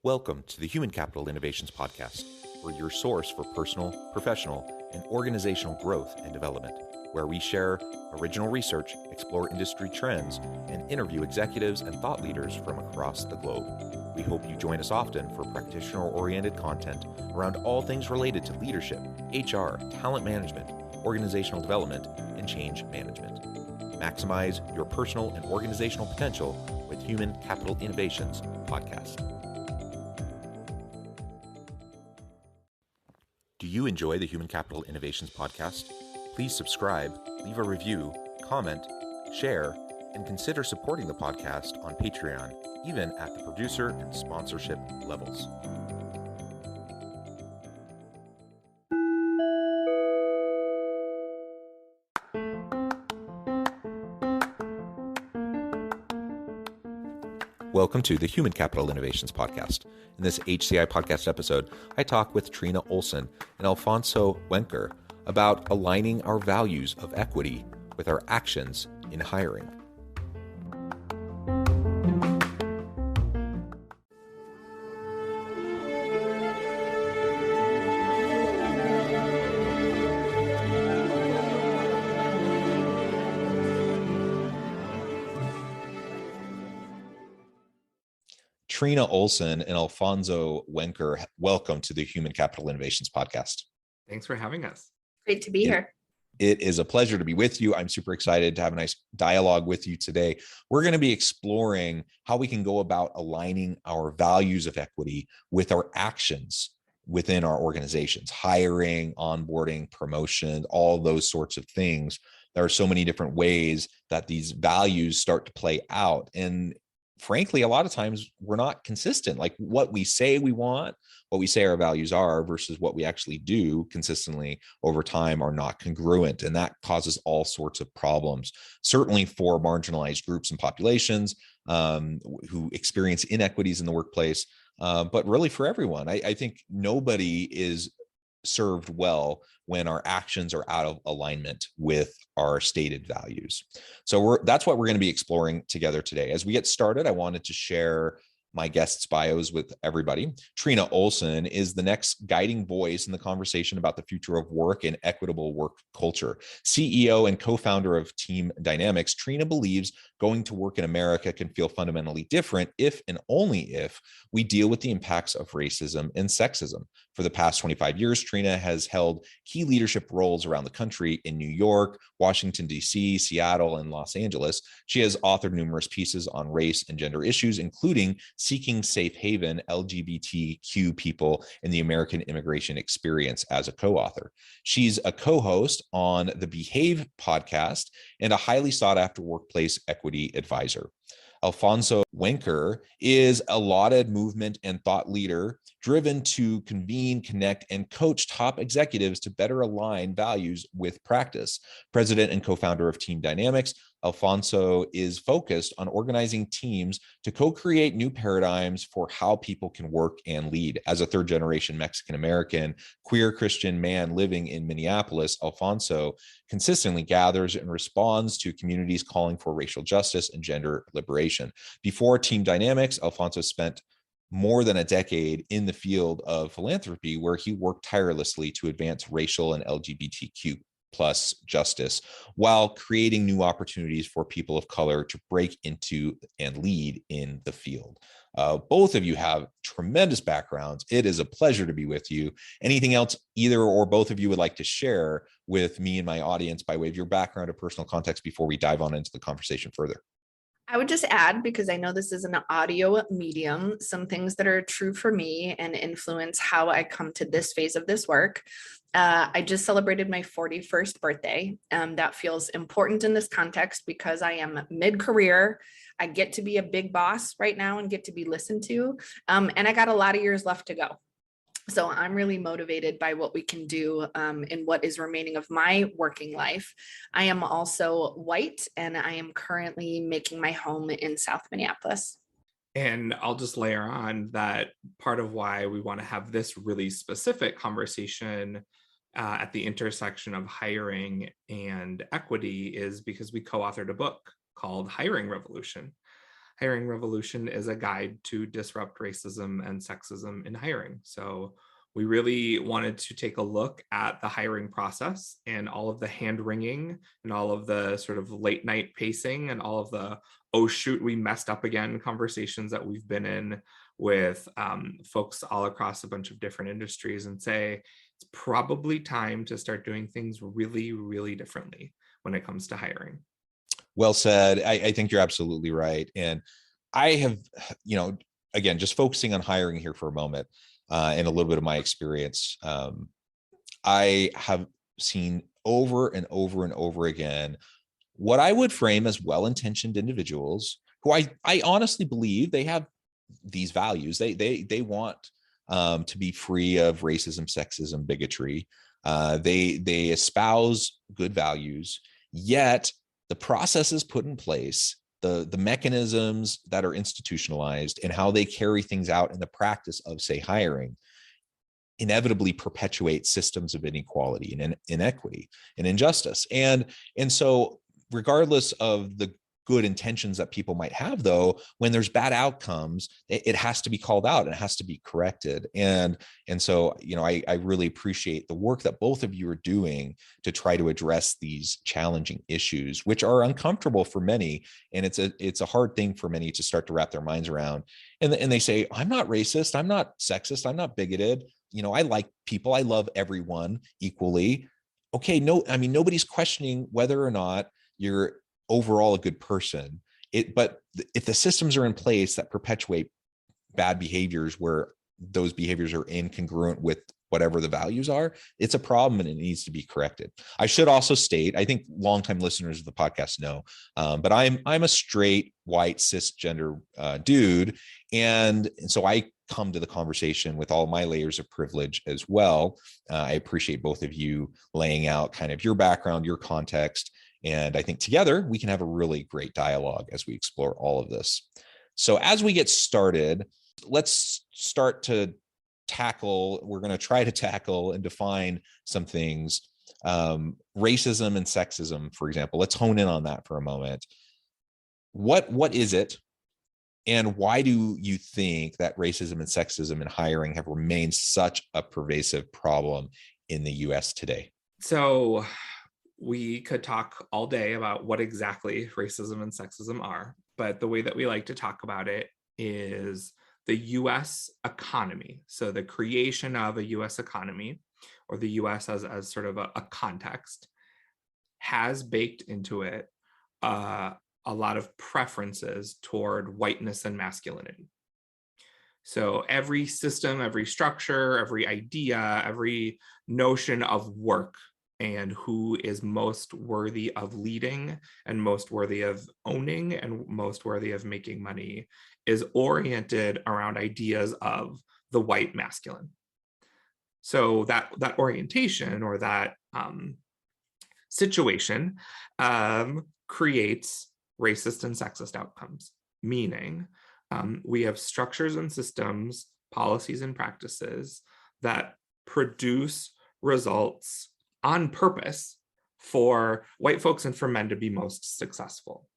Welcome to the Human Capital Innovations Podcast. We're your source for personal, professional, and organizational growth and development, where we share original research, explore industry trends, and interview executives and thought leaders from across the globe. We hope you join us often for practitioner-oriented content around all things related to leadership, HR, talent management, organizational development, and change management. Maximize your personal and organizational potential with Human Capital Innovations Podcast. Do you enjoy the Human Capital Innovations Podcast? Please subscribe, leave a review, comment, share, and consider supporting the podcast on Patreon, even at the producer and sponsorship levels. Welcome to the Human Capital Innovations Podcast. In this HCI podcast episode, I talk with Trina Olson and Alfonso Wenker about aligning our values of equity with our actions in hiring. Trina Olson and Alfonso Wenker, welcome to the Human Capital Innovations Podcast. Thanks for having us. Great to be here. It is a pleasure to be with you. I'm super excited to have a nice dialogue with you today. We're going to be exploring how we can go about aligning our values of equity with our actions within our organizations, hiring, onboarding, promotion, all those sorts of things. There are so many different ways that these values start to play out. And frankly, a lot of times we're not consistent. Like what we say we want, what we say our values are versus what we actually do consistently over time are not congruent. And that causes all sorts of problems, certainly for marginalized groups and populations who experience inequities in the workplace, but really for everyone. I think nobody is served well when our actions are out of alignment with our stated values. So that's what we're going to be exploring together today. As we get started, I wanted to share my guests' bios with everybody. Trina Olson is the next guiding voice in the conversation about the future of work and equitable work culture. CEO and co-founder of Team Dynamics, Trina believes going to work in America can feel fundamentally different if and only if we deal with the impacts of racism and sexism. For the past 25 years, Trina has held key leadership roles around the country in New York, Washington, D.C., Seattle, and Los Angeles. She has authored numerous pieces on race and gender issues, including Seeking Safe Haven LGBTQ People in the American Immigration Experience as a co-author. She's a co-host on the Behave podcast and a highly sought-after workplace equity advisor. Alfonso Wenker is a lauded movement and thought leader driven to convene, connect, and coach top executives to better align values with practice. President and co-founder of Team Dynamics, Alfonso is focused on organizing teams to co-create new paradigms for how people can work and lead. As a third-generation Mexican-American queer Christian man living in Minneapolis, Alfonso consistently gathers and responds to communities calling for racial justice and gender liberation. Before Team Dynamics, Alfonso spent more than a decade in the field of philanthropy, where he worked tirelessly to advance racial and LGBTQ plus justice while creating new opportunities for people of color to break into and lead in the field. Both of you have tremendous backgrounds. It is a pleasure to be with you. Anything else either or both of you would like to share with me and my audience by way of your background or personal context before we dive on into the conversation further? I would just add, because I know this is an audio medium, some things that are true for me and influence how I come to this phase of this work. I just celebrated my 41st birthday. That feels important in this context because I am mid-career. I get to be a big boss right now and get to be listened to. And I got a lot of years left to go. So I'm really motivated by what we can do in what is remaining of my working life. I am also white, and I am currently making my home in South Minneapolis. And I'll just layer on that part of why we want to have this really specific conversation at the intersection of hiring and equity is because we co-authored a book called Hiring Revolution. Hiring Revolution is a guide to disrupt racism and sexism in hiring. So we really wanted to take a look at the hiring process and all of the hand wringing and all of the sort of late night pacing and all of the, oh shoot, we messed up again conversations that we've been in with folks all across a bunch of different industries, and say it's probably time to start doing things really, really differently when it comes to hiring. Well said. I think you're absolutely right. And I have, again, just focusing on hiring here for a moment, and a little bit of my experience. I have seen over and over and over again what I would frame as well-intentioned individuals who I honestly believe they have these values. They want to be free of racism, sexism, bigotry. They espouse good values, yet the processes put in place, the mechanisms that are institutionalized, and how they carry things out in the practice of, say, hiring, inevitably perpetuate systems of inequality and inequity and injustice. And so regardless of the good intentions that people might have, though, when there's bad outcomes, it has to be called out and it has to be corrected. And so, I really appreciate the work that both of you are doing to try to address these challenging issues, which are uncomfortable for many. And it's a hard thing for many to start to wrap their minds around. And they say, I'm not racist, I'm not sexist, I'm not bigoted. I like people, I love everyone equally. Okay, no, I mean, nobody's questioning whether or not you're overall a good person. But if the systems are in place that perpetuate bad behaviors where those behaviors are incongruent with whatever the values are, it's a problem and it needs to be corrected. I should also state, I think longtime listeners of the podcast know, but I'm a straight, white, cisgender dude. And so I come to the conversation with all my layers of privilege as well. I appreciate both of you laying out kind of your background, your context. And I think together we can have a really great dialogue as we explore all of this. So as we get started, let's start to we're going to try to tackle and define some things. Racism and sexism, for example. Let's hone in on that for a moment. What is it? And why do you think that racism and sexism in hiring have remained such a pervasive problem in the US today? So we could talk all day about what exactly racism and sexism are, but the way that we like to talk about it is the US economy. So the creation of a US economy, or the US as sort of a context, has baked into it a lot of preferences toward whiteness and masculinity. So every system, every structure, every idea, every notion of work and who is most worthy of leading and most worthy of owning and most worthy of making money is oriented around ideas of the white masculine. So that orientation or that situation creates racist and sexist outcomes, meaning we have structures and systems, policies and practices that produce results on purpose for white folks and for men to be most successful.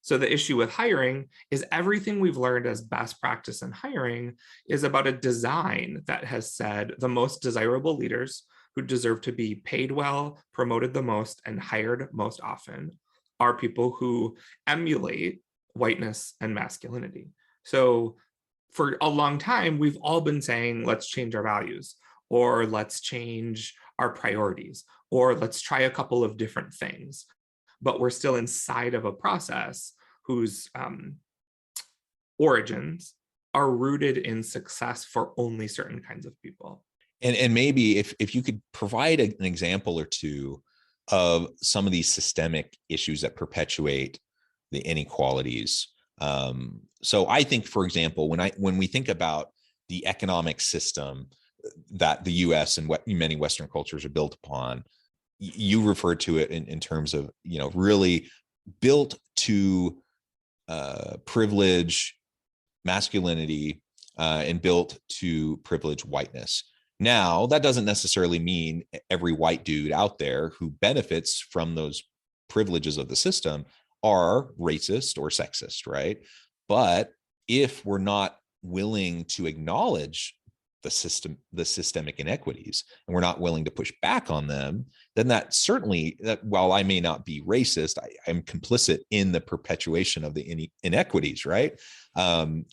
So the issue with hiring is everything we've learned as best practice in hiring is about a design that has said the most desirable leaders who deserve to be paid well, promoted the most, and hired most often are people who emulate whiteness and masculinity. So for a long time, we've all been saying, let's change our values, or let's change our priorities, or let's try a couple of different things. But we're still inside of a process whose origins are rooted in success for only certain kinds of people. And maybe if you could provide an example or two of some of these systemic issues that perpetuate the inequalities. So I think, for example, when we think about the economic system that the US and many Western cultures are built upon, you refer to it in terms of, really built to privilege masculinity and built to privilege whiteness. Now, that doesn't necessarily mean every white dude out there who benefits from those privileges of the system are racist or sexist, right? But if we're not willing to acknowledge the systemic inequities, and we're not willing to push back on them, then that certainly, that while I may not be racist, I'm complicit in the perpetuation of the inequities, right? And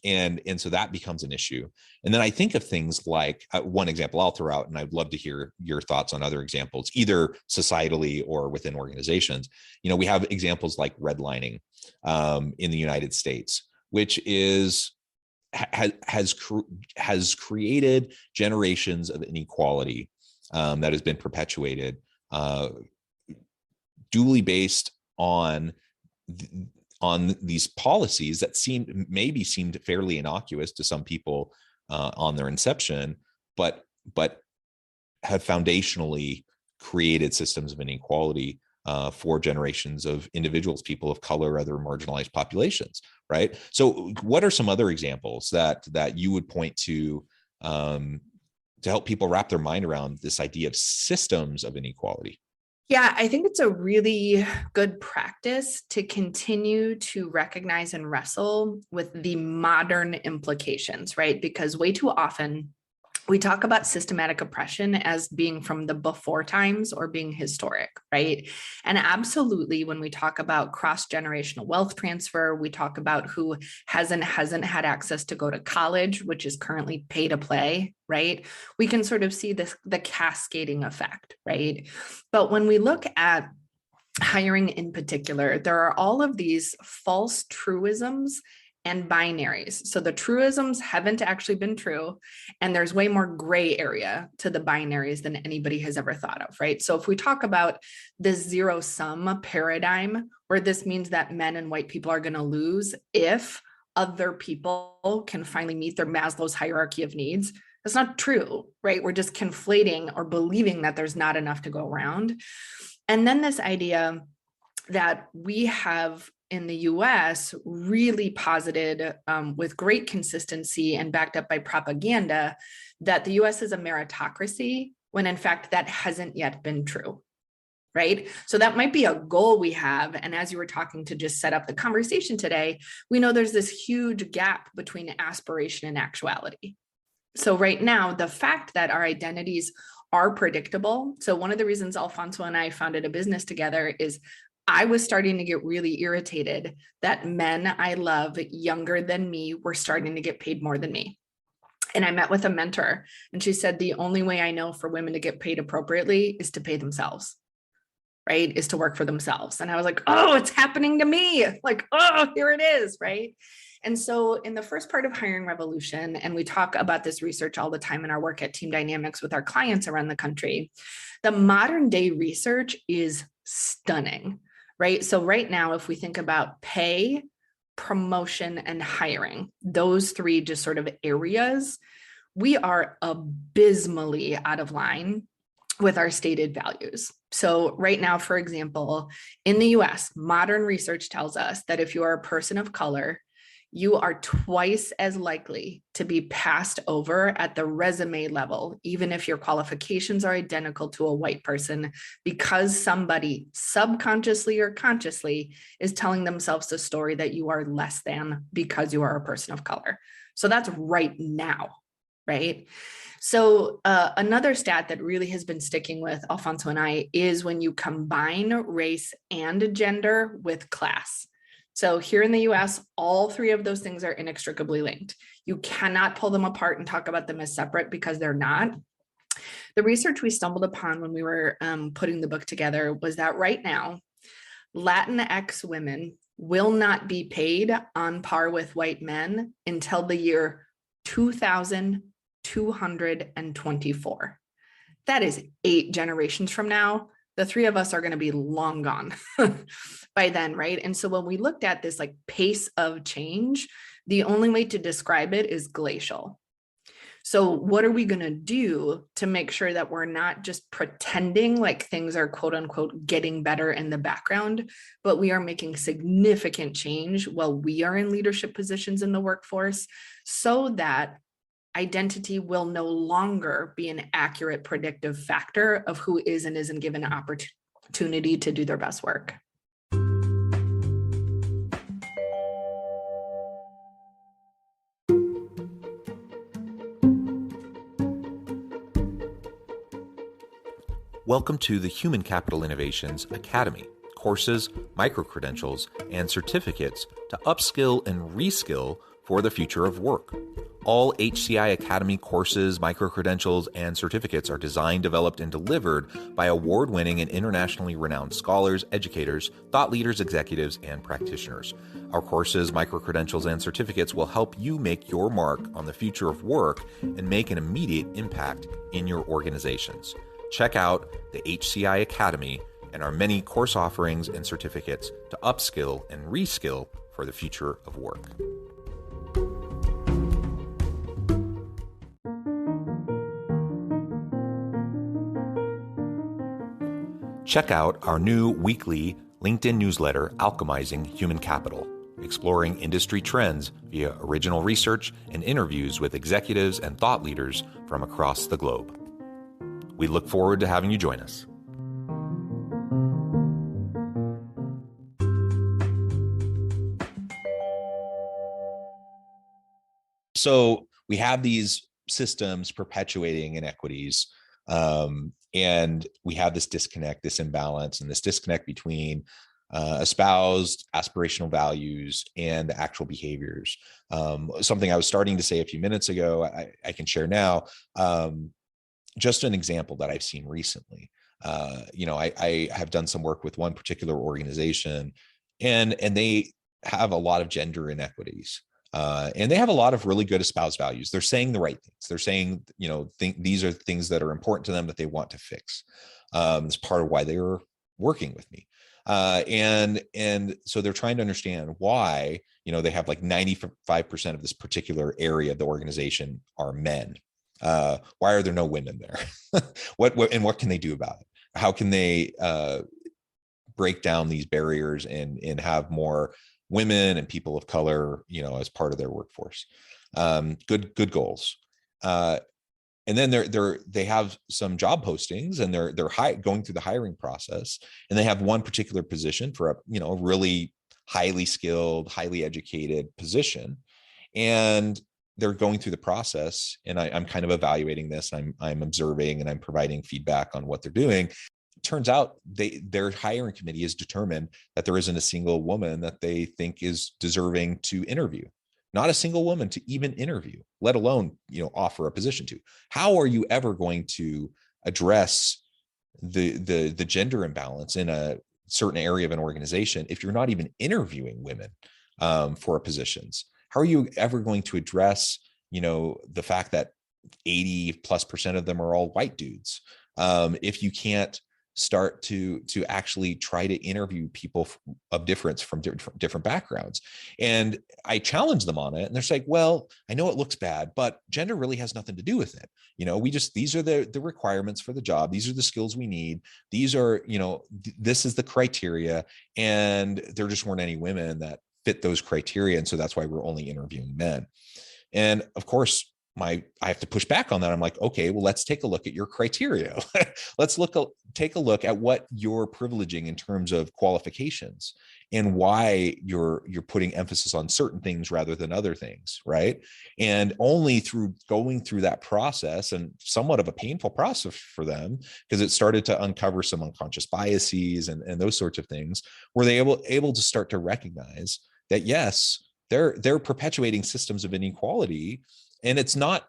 so that becomes an issue. And then I think of things like one example I'll throw out, and I'd love to hear your thoughts on other examples, either societally or within organizations. We have examples like redlining in the United States, which has created generations of inequality that has been perpetuated, duly based on these policies that seemed fairly innocuous to some people on their inception, but have foundationally created systems of inequality for generations of individuals, people of color, other marginalized populations, right? So what are some other examples that you would point to help people wrap their mind around this idea of systems of inequality? Yeah, I think it's a really good practice to continue to recognize and wrestle with the modern implications, right? Because way too often we talk about systematic oppression as being from the before times or being historic, right? And absolutely, when we talk about cross-generational wealth transfer, we talk about who hasn't had access to go to college, which is currently pay to play, right? We can sort of see the cascading effect, right? But when we look at hiring in particular, there are all of these false truisms and binaries. So the truisms haven't actually been true, and there's way more gray area to the binaries than anybody has ever thought of, right? So if we talk about this zero-sum paradigm, where this means that men and white people are going to lose if other people can finally meet their Maslow's hierarchy of needs, that's not true, right? We're just conflating or believing that there's not enough to go around. And then this idea that we have in the US really posited with great consistency and backed up by propaganda that the US is a meritocracy, when in fact that hasn't yet been true, right? So that might be a goal we have. And as you were talking to just set up the conversation today, we know there's this huge gap between aspiration and actuality. So right now, the fact that our identities are predictable. So one of the reasons Alfonso and I founded a business together is I was starting to get really irritated that men I love younger than me were starting to get paid more than me. And I met with a mentor, and she said, the only way I know for women to get paid appropriately is to pay themselves, right? Is to work for themselves. And I was like, oh, it's happening to me. Like, oh, here it is, right? And so in the first part of Hiring Revolution, and we talk about this research all the time in our work at Team Dynamics with our clients around the country, the modern day research is stunning, right? So right now, if we think about pay, promotion, and hiring, those three just sort of areas, we are abysmally out of line with our stated values. So right now, for example, in the US, modern research tells us that if you are a person of color, you are twice as likely to be passed over at the resume level, even if your qualifications are identical to a white person, because somebody subconsciously or consciously is telling themselves the story that you are less than because you are a person of color. So that's right now, right? So another stat that really has been sticking with Alfonso and I is when you combine race and gender with class. So here in the US, all three of those things are inextricably linked. You cannot pull them apart and talk about them as separate because they're not. The research we stumbled upon when we were putting the book together was that right now, Latinx women will not be paid on par with white men until the year 2224. That is 8 generations from now. The three of us are going to be long gone by then, right? And so when we looked at this like pace of change, the only way to describe it is glacial. So what are we going to do to make sure that we're not just pretending like things are quote unquote getting better in the background, but we are making significant change while we are in leadership positions in the workforce, so that identity will no longer be an accurate predictive factor of who is and isn't given an opportunity to do their best work. Welcome to the Human Capital Innovations Academy. Courses, micro-credentials, and certificates to upskill and reskill for the future of work. All HCI Academy courses, micro-credentials, and certificates are designed, developed, and delivered by award-winning and internationally renowned scholars, educators, thought leaders, executives, and practitioners. Our courses, micro-credentials, and certificates will help you make your mark on the future of work and make an immediate impact in your organizations. Check out the HCI Academy and our many course offerings and certificates to upskill and reskill for the future of work. Check out our new weekly LinkedIn newsletter, Alchemizing Human Capital, exploring industry trends via original research and interviews with executives and thought leaders from across the globe. We look forward to having you join us. So we have these systems perpetuating inequities, and we have this disconnect, this imbalance, and this disconnect between espoused aspirational values and the actual behaviors. Something I was starting to say a few minutes ago, I can share now. Just an example that I've seen recently. I have done some work with one particular organization, and they have a lot of gender inequities. And they have a lot of really good espoused values. They're saying the right things. They're saying, these are things that are important to them that they want to fix. It's part of why they were working with me. And so they're trying to understand why, they have like 95% of this particular area of the organization are men. Why are there no women there? What can they do about it? How can they break down these barriers and have more women and people of color, as part of their workforce? Good goals. And then they have some job postings, and they're going through the hiring process, and they have one particular position for a really highly skilled, highly educated position, and they're going through the process, and I'm kind of evaluating this. I'm observing, and I'm providing feedback on what they're doing. It turns out their hiring committee has determined that there isn't a single woman that they think is deserving to interview. Not a single woman to even interview, let alone, offer a position to. How are you ever going to address the gender imbalance in a certain area of an organization if you're not even interviewing women for positions? How are you ever going to address, the fact that 80+% of them are all white dudes? If you can't start to actually try to interview people of difference from different backgrounds. And I challenge them on it, and they're like, well, I know it looks bad, but gender really has nothing to do with it. These are the requirements for the job. These are the skills we need. These are, this is the criteria. And there just weren't any women that fit those criteria. And so that's why we're only interviewing men. And of course, I have to push back on that. I'm like, okay, well, let's take a look at your criteria. Let's take a look at what you're privileging in terms of qualifications and why you're putting emphasis on certain things rather than other things, right? And only through going through that process, and somewhat of a painful process for them, because it started to uncover some unconscious biases and those sorts of things, were they able to start to recognize that, yes, they're perpetuating systems of inequality. And it's not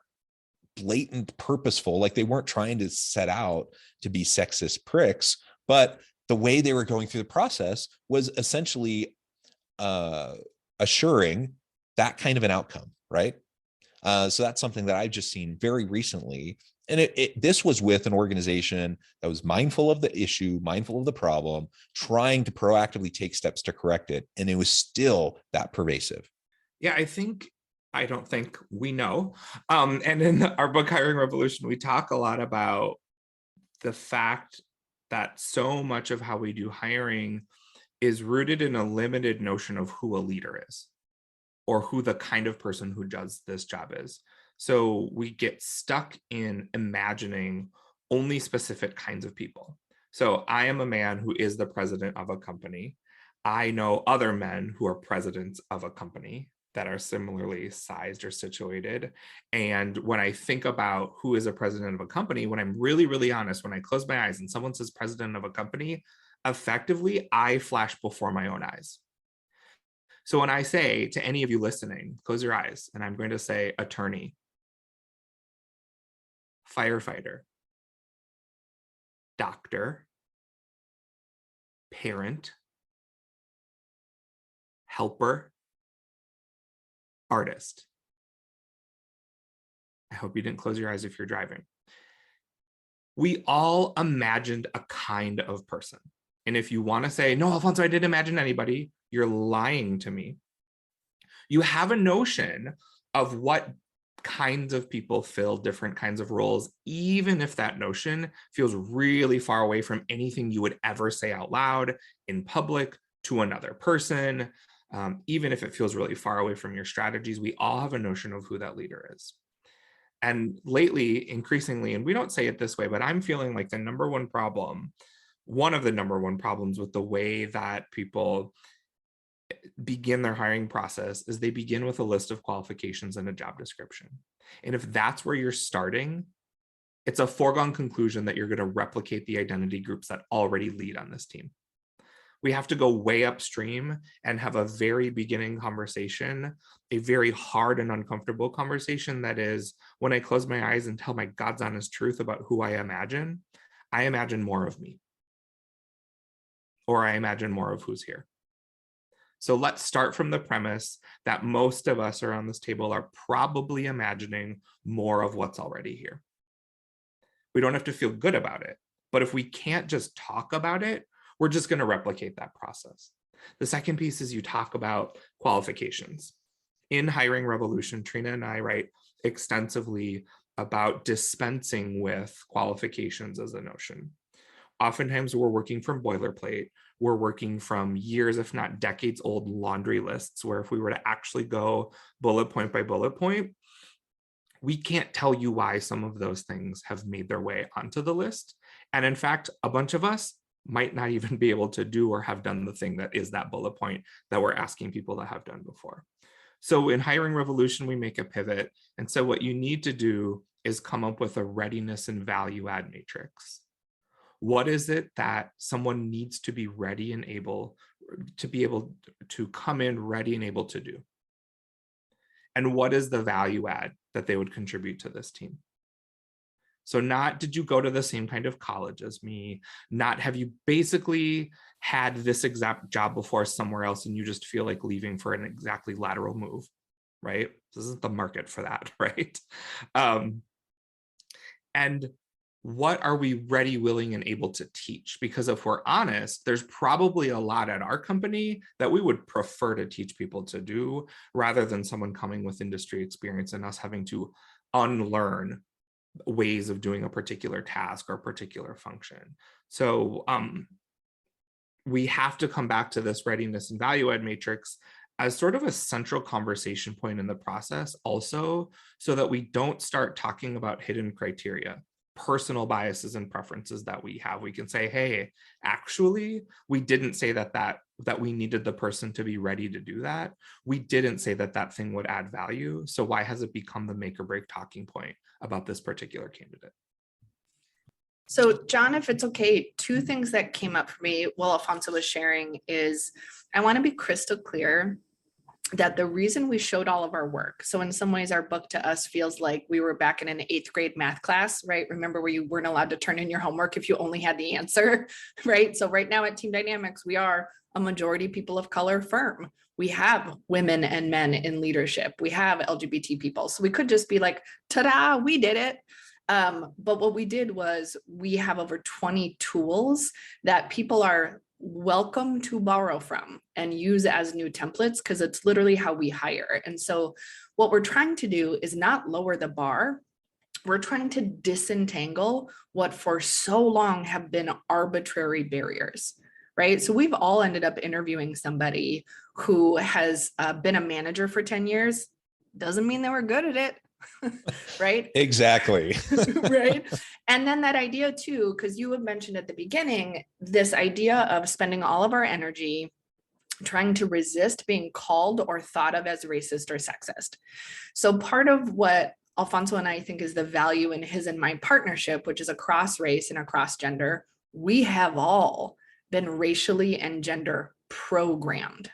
blatant, purposeful, like they weren't trying to set out to be sexist pricks, but the way they were going through the process was essentially assuring that kind of an outcome, right? So that's something that I've just seen very recently. And this was with an organization that was mindful of the issue, mindful of the problem, trying to proactively take steps to correct it. And it was still that pervasive. Yeah, I don't think we know. And in our book, Hiring Revolution, we talk a lot about the fact that so much of how we do hiring is rooted in a limited notion of who a leader is, or who the kind of person who does this job is. So we get stuck in imagining only specific kinds of people. So I am a man who is the president of a company. I know other men who are presidents of a company. that are similarly sized or situated. And when I think about who is a president of a company, when I'm really, really honest, when I close my eyes and someone says president of a company, effectively, I flash before my own eyes. So when I say to any of you listening, close your eyes, and I'm going to say attorney, firefighter, doctor, parent, helper, artist. I hope you didn't close your eyes if you're driving. We all imagined a kind of person. And if you want to say, no, Alfonso, I didn't imagine anybody, you're lying to me. You have a notion of what kinds of people fill different kinds of roles, even if that notion feels really far away from anything you would ever say out loud in public to another person. Even if it feels really far away from your strategies, we all have a notion of who that leader is. And lately, increasingly, and we don't say it this way, but I'm feeling like the number one problem, one of the number one problems with the way that people begin their hiring process is they begin with a list of qualifications and a job description. And if that's where you're starting, it's a foregone conclusion that you're going to replicate the identity groups that already lead on this team. We have to go way upstream and have a very beginning conversation, a very hard and uncomfortable conversation that is, when I close my eyes and tell my God's honest truth about who I imagine more of me. Or I imagine more of who's here. So let's start from the premise that most of us around this table are probably imagining more of what's already here. We don't have to feel good about it, but if we can't just talk about it, we're just going to replicate that process. The second piece is you talk about qualifications. In Hiring Revolution, Trina and I write extensively about dispensing with qualifications as a notion. Oftentimes we're working from boilerplate. We're working from years, if not decades old laundry lists, where if we were to actually go bullet point by bullet point, we can't tell you why some of those things have made their way onto the list. And in fact, a bunch of us might not even be able to do or have done the thing that is that bullet point that we're asking people to have done before. So in Hiring Revolution, we make a pivot. And so what you need to do is come up with a readiness and value add matrix. What is it that someone needs to be ready and able to come in ready and able to do? And what is the value add that they would contribute to this team? So not did you go to the same kind of college as me, not have you basically had this exact job before somewhere else and you just feel like leaving for an exactly lateral move, right? This isn't the market for that, right? And what are we ready, willing, and able to teach? Because if we're honest, there's probably a lot at our company that we would prefer to teach people to do rather than someone coming with industry experience and us having to unlearn ways of doing a particular task or particular function. So we have to come back to this readiness and value add matrix as sort of a central conversation point in the process also, so that we don't start talking about hidden criteria, personal biases and preferences that we have. We can say, hey, actually, we didn't say that we needed the person to be ready to do that. We didn't say that thing would add value. So why has it become the make or break talking point about this particular candidate? So John, if it's okay, two things that came up for me while Alfonso was sharing is I want to be crystal clear that the reason we showed all of our work, so in some ways our book to us feels like we were back in an 8th grade math class, right? Remember where you weren't allowed to turn in your homework if you only had the answer, right? So right now at Team Dynamics, we are a majority people of color firm. We have women and men in leadership. We have LGBT people. So we could just be like, ta-da, we did it. But what we did was we have over 20 tools that people are welcome to borrow from and use as new templates, because it's literally how we hire. And so what we're trying to do is not lower the bar. We're trying to disentangle what for so long have been arbitrary barriers, right? So we've all ended up interviewing somebody who has been a manager for 10 years. Doesn't mean they were good at it. Right? Exactly. Right. And then that idea too, because you had mentioned at the beginning, this idea of spending all of our energy trying to resist being called or thought of as racist or sexist. So part of what Alfonso and I think is the value in his and my partnership, which is across race and across gender, we have all been racially and gender programmed.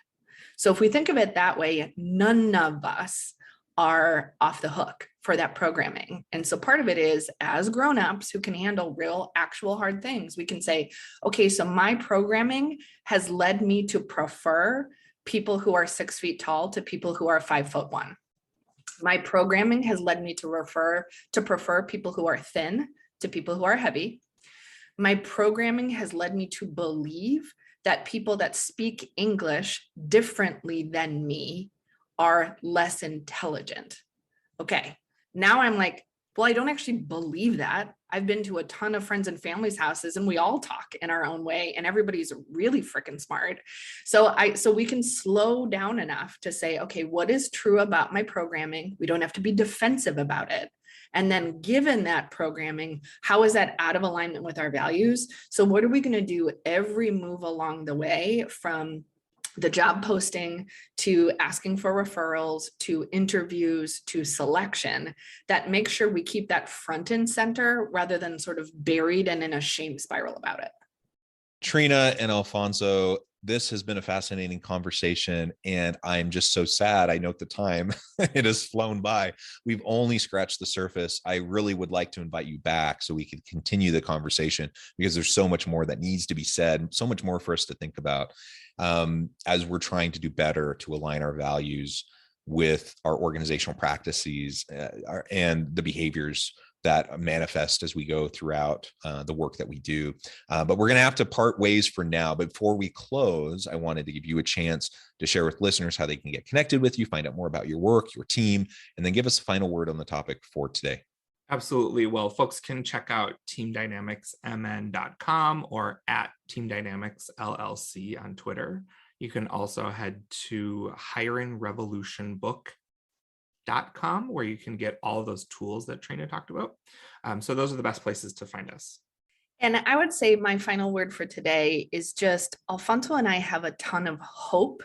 So if we think of it that way, none of us are off the hook for that programming. And so part of it is, as grown-ups who can handle real, actual hard things, we can say, okay, so my programming has led me to prefer people who are 6 feet tall to people who are 5'1". My programming has led me to prefer people who are thin to people who are heavy. My programming has led me to believe that people that speak English differently than me are less intelligent. Okay, now I'm like, well, I don't actually believe that. I've been to a ton of friends and family's houses and we all talk in our own way and everybody's really freaking smart. So we can slow down enough to say, okay, what is true about my programming? We don't have to be defensive about it. And then given that programming, how is that out of alignment with our values? So what are we going to do every move along the way, from the job posting to asking for referrals to interviews to selection, that makes sure we keep that front and center rather than sort of buried and in a shame spiral about it? Trina and Alfonso, this has been a fascinating conversation, and I'm just so sad. I note the time. It has flown by. We've only scratched the surface. I really would like to invite you back so we could continue the conversation, because there's so much more that needs to be said, so much more for us to think about as we're trying to do better to align our values with our organizational practices and the behaviors that manifest as we go throughout the work that we do. But we're going to have to part ways for now. But before we close, I wanted to give you a chance to share with listeners how they can get connected with you, find out more about your work, your team, and then give us a final word on the topic for today. Absolutely. Well, folks can check out teamdynamicsmn.com or at Team Dynamics LLC on Twitter. You can also head to hiringrevolutionbook.com, where you can get all of those tools that Trina talked about. So those are the best places to find us. And I would say my final word for today is just, Alfonso and I have a ton of hope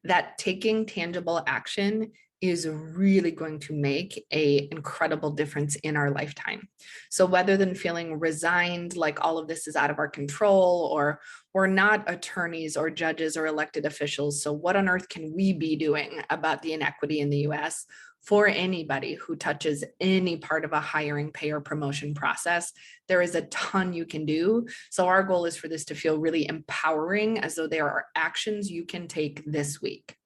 that taking tangible action is really going to make an incredible difference in our lifetime. So rather than feeling resigned, like all of this is out of our control, or we're not attorneys or judges or elected officials, so what on earth can we be doing about the inequity in the US? For anybody who touches any part of a hiring, pay, or promotion process, there is a ton you can do. So our goal is for this to feel really empowering, as though there are actions you can take this week.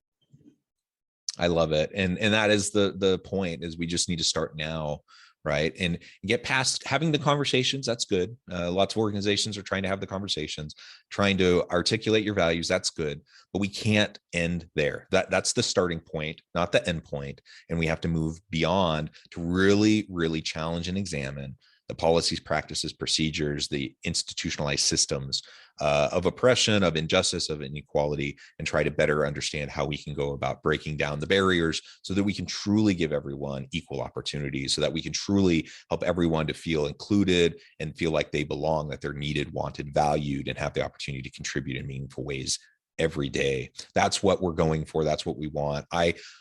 I love it. And that is the point, is we just need to start now, right? And get past having the conversations. That's good. Lots of organizations are trying to have the conversations, trying to articulate your values. That's good, but we can't end there. That's the starting point, not the end point. And we have to move beyond to really, really challenge and examine the policies, practices, procedures, the institutionalized systems of oppression, of injustice, of inequality, and try to better understand how we can go about breaking down the barriers so that we can truly give everyone equal opportunities, so that we can truly help everyone to feel included and feel like they belong, that they're needed, wanted, valued, and have the opportunity to contribute in meaningful ways every day. That's what we're going for. That's what we want.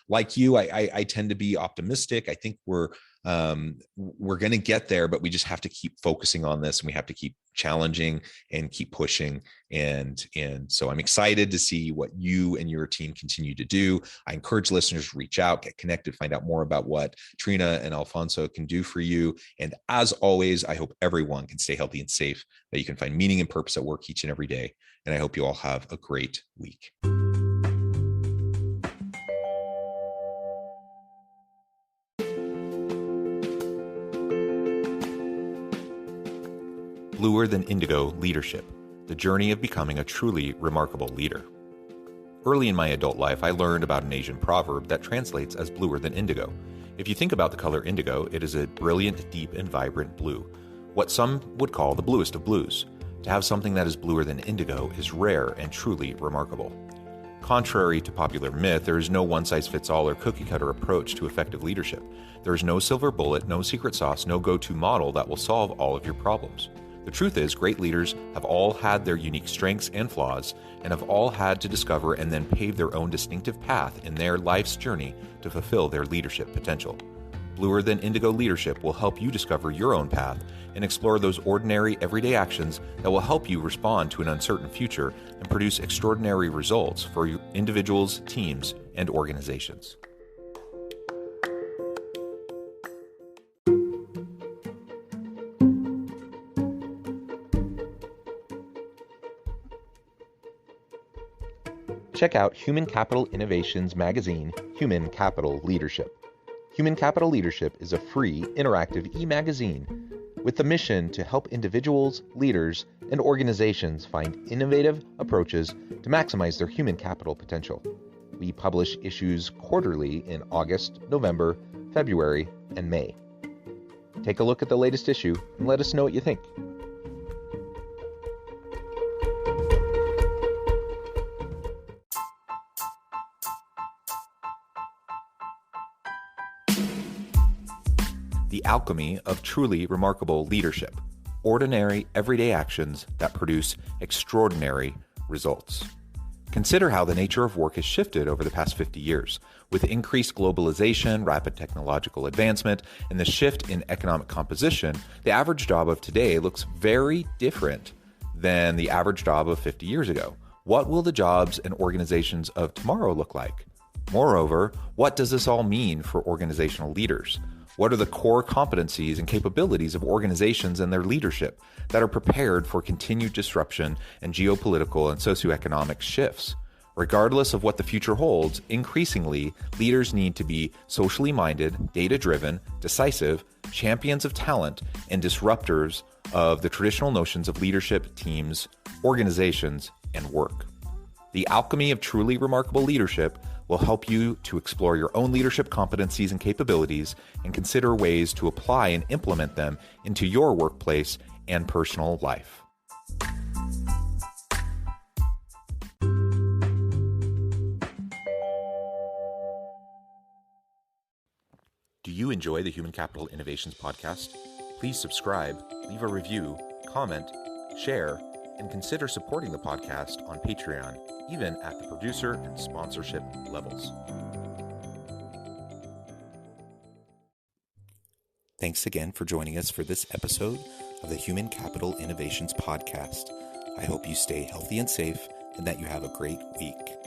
Like you, I tend to be optimistic. I think we're going to get there, but we just have to keep focusing on this, and we have to keep challenging and keep pushing. And so I'm excited to see what you and your team continue to do. I encourage listeners to reach out, get connected, find out more about what Trina and Alfonso can do for you. And as always, I hope everyone can stay healthy and safe, that you can find meaning and purpose at work each and every day. And I hope you all have a great week. Bluer Than Indigo Leadership, the journey of becoming a truly remarkable leader. Early in my adult life, I learned about an Asian proverb that translates as bluer than indigo. If you think about the color indigo, it is a brilliant, deep, and vibrant blue, what some would call the bluest of blues. To have something that is bluer than indigo is rare and truly remarkable. Contrary to popular myth, there is no one-size-fits-all or cookie-cutter approach to effective leadership. There is no silver bullet, no secret sauce, no go-to model that will solve all of your problems. The truth is, great leaders have all had their unique strengths and flaws, and have all had to discover and then pave their own distinctive path in their life's journey to fulfill their leadership potential. Bluer Than Indigo Leadership will help you discover your own path and explore those ordinary, everyday actions that will help you respond to an uncertain future and produce extraordinary results for individuals, teams, and organizations. Check out Human Capital Innovations magazine, Human Capital Leadership. Human Capital Leadership is a free, interactive e-magazine with the mission to help individuals, leaders, and organizations find innovative approaches to maximize their human capital potential. We publish issues quarterly in August, November, February, and May. Take a look at the latest issue and let us know what you think. The alchemy of truly remarkable leadership. Ordinary, everyday actions that produce extraordinary results. Consider how the nature of work has shifted over the past 50 years. With increased globalization, rapid technological advancement, and the shift in economic composition, the average job of today looks very different than the average job of 50 years ago. What will the jobs and organizations of tomorrow look like? Moreover, what does this all mean for organizational leaders? What are the core competencies and capabilities of organizations and their leadership that are prepared for continued disruption and geopolitical and socioeconomic shifts? Regardless of what the future holds, increasingly, leaders need to be socially minded, data-driven, decisive, champions of talent, and disruptors of the traditional notions of leadership, teams, organizations, and work. The alchemy of truly remarkable leadership will help you to explore your own leadership competencies and capabilities and consider ways to apply and implement them into your workplace and personal life. Do you enjoy the Human Capital Innovations podcast? Please subscribe, leave a review, comment, share, and consider supporting the podcast on Patreon, even at the producer and sponsorship levels. Thanks again for joining us for this episode of the Human Capital Innovations podcast. I hope you stay healthy and safe and that you have a great week.